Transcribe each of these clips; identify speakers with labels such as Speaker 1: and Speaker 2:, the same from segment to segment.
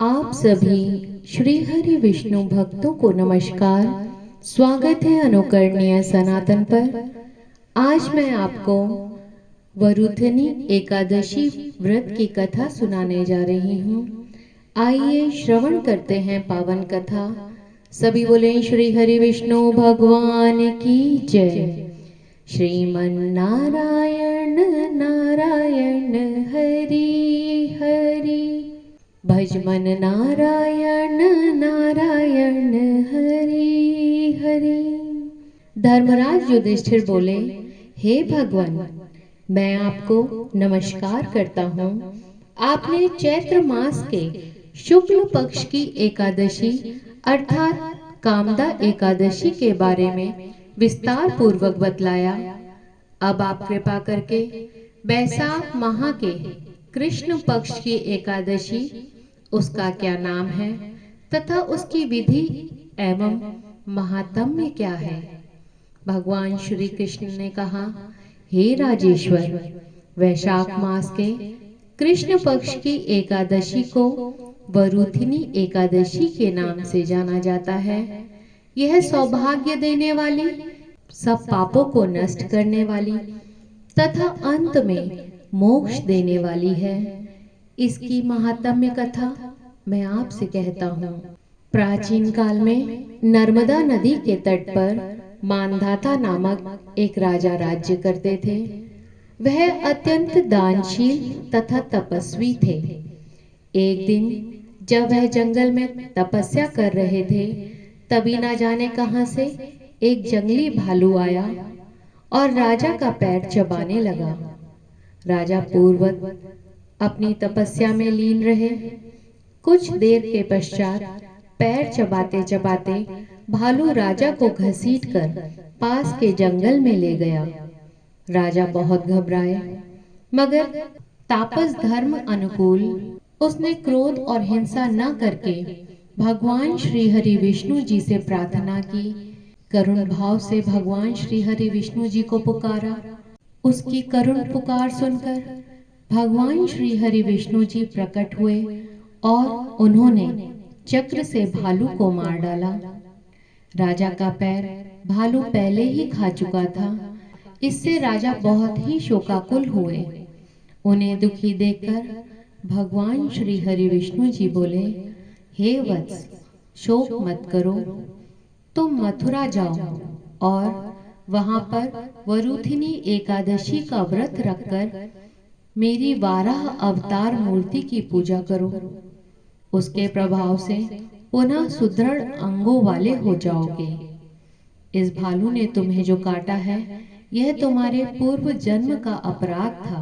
Speaker 1: आप सभी श्री हरि विष्णु भक्तों को नमस्कार। स्वागत है अनुकरणीय सनातन पर। आज मैं आपको वरुथनी एकादशी व्रत की कथा सुनाने जा रही हूँ। आइए श्रवण करते हैं पावन कथा। सभी बोलें श्री हरि विष्णु भगवान की जय। श्रीमन नारायण नारायण हरि हरि, भजमन नारायण नारायण हरि हरि। धर्मराज युधिष्ठिर बोले, हे भगवान, मैं आपको नमस्कार करता हूँ। आपने चैत्र मास के शुक्ल पक्ष की एकादशी अर्थात कामदा एकादशी के बारे में विस्तार पूर्वक बतलाया। अब आप कृपा करके बैसाख माह के कृष्ण पक्ष की एकादशी, उसका क्या नाम है तथा उसकी विधि एवं महात्म्य क्या है। भगवान श्री कृष्ण ने कहा, हे राजेश्वर, वैशाख मास के कृष्ण पक्ष की एकादशी को वरुथिनी एकादशी के नाम से जाना जाता है। यह सौभाग्य देने वाली, सब पापों को नष्ट करने वाली तथा अंत में मोक्ष देने वाली है। इसकी महात्म्य कथा मैं आपसे कहता हूँ। प्राचीन काल में नर्मदा नदी के तट पर मानधाता नामक एक राजा राज्य करते थे। वह अत्यंत दानशील तथा तपस्वी थे। एक दिन जब वह जंगल में तपस्या कर रहे थे, तभी ना जाने कहां से एक जंगली भालू आया और राजा का पैर चबाने लगा। राजा पूर्ववत अपनी तपस्या में लीन रहे। कुछ देर के पश्चात पैर चबाते चबाते भालू राजा को घसीटकर पास के जंगल में ले गया। राजा बहुत घबराए, मगर तापस धर्म अनुकूल उसने क्रोध और हिंसा न करके भगवान श्री हरि विष्णु जी से प्रार्थना की। करुण भाव से भगवान श्री हरि विष्णु जी को पुकारा। उसकी करुण पुकार सुनकर भगवान श्री हरि विष्णु जी प्रकट हुए और उन्होंने चक्र से भालू को मार डाला। राजा का पैर भालू पहले ही खा चुका था। इससे राजा बहुत ही शोकाकुल हुए। उन्हें दुखी देखकर भगवान श्री हरि विष्णु जी बोले, हे वत्स, शोक मत करो। तुम मथुरा जाओ और वहां पर वरुथिनी एकादशी का व्रत रखकर मेरी 12 अवतार मूर्ति की पूजा करो। उसके प्रभाव से पुनः सुदृढ़ अंगों वाले हो जाओगे। इस भालू ने तुम्हें जो काटा है, यह तुम्हारे पूर्व जन्म का अपराध था।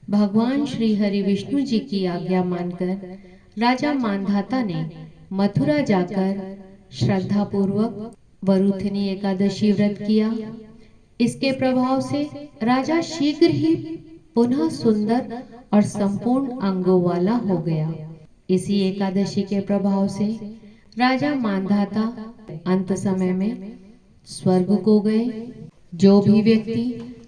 Speaker 1: भगवान श्री हरि विष्णु जी की आज्ञा मानकर राजा मानधाता ने मथुरा जाकर श्रद्धा पूर्वक वरुथिनी एकादशी व्रत किया। इसके प्रभाव से राजा शीघ्र ही पुनः सुंदर और संपूर्ण अंगों वाला हो गया। इसी एकादशी के प्रभाव से राजा मानधाता अंत समय में स्वर्ग को गए। जो भी व्यक्ति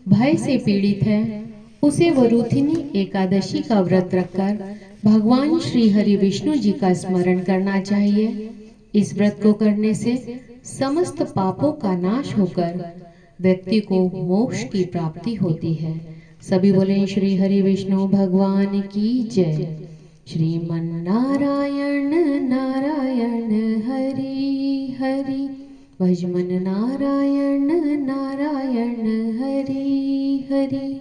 Speaker 1: भय से पीड़ित है, उसे वरुथिनी एकादशी का व्रत रखकर भगवान श्री हरि विष्णु जी का स्मरण करना चाहिए। इस व्रत को करने से समस्त पापों का नाश होकर व्यक्ति को मोक्ष की प्राप्ति होती है। सभी बोले श्री हरि विष्णु भगवान की जय। श्रीमन नारायण नारायण हरि हरि, भजमन नारायण नारायण हरि हरि।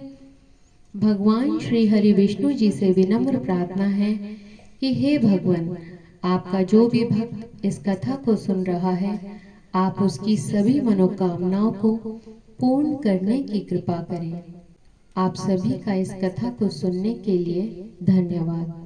Speaker 1: भगवान श्री हरि विष्णु जी से विनम्र प्रार्थना है कि हे भगवान, आपका जो भी भक्त इस कथा को सुन रहा है, आप उसकी सभी मनोकामनाओं को पूर्ण करने की कृपा करें। आप सभी का इस कथा को सुनने के लिए धन्यवाद।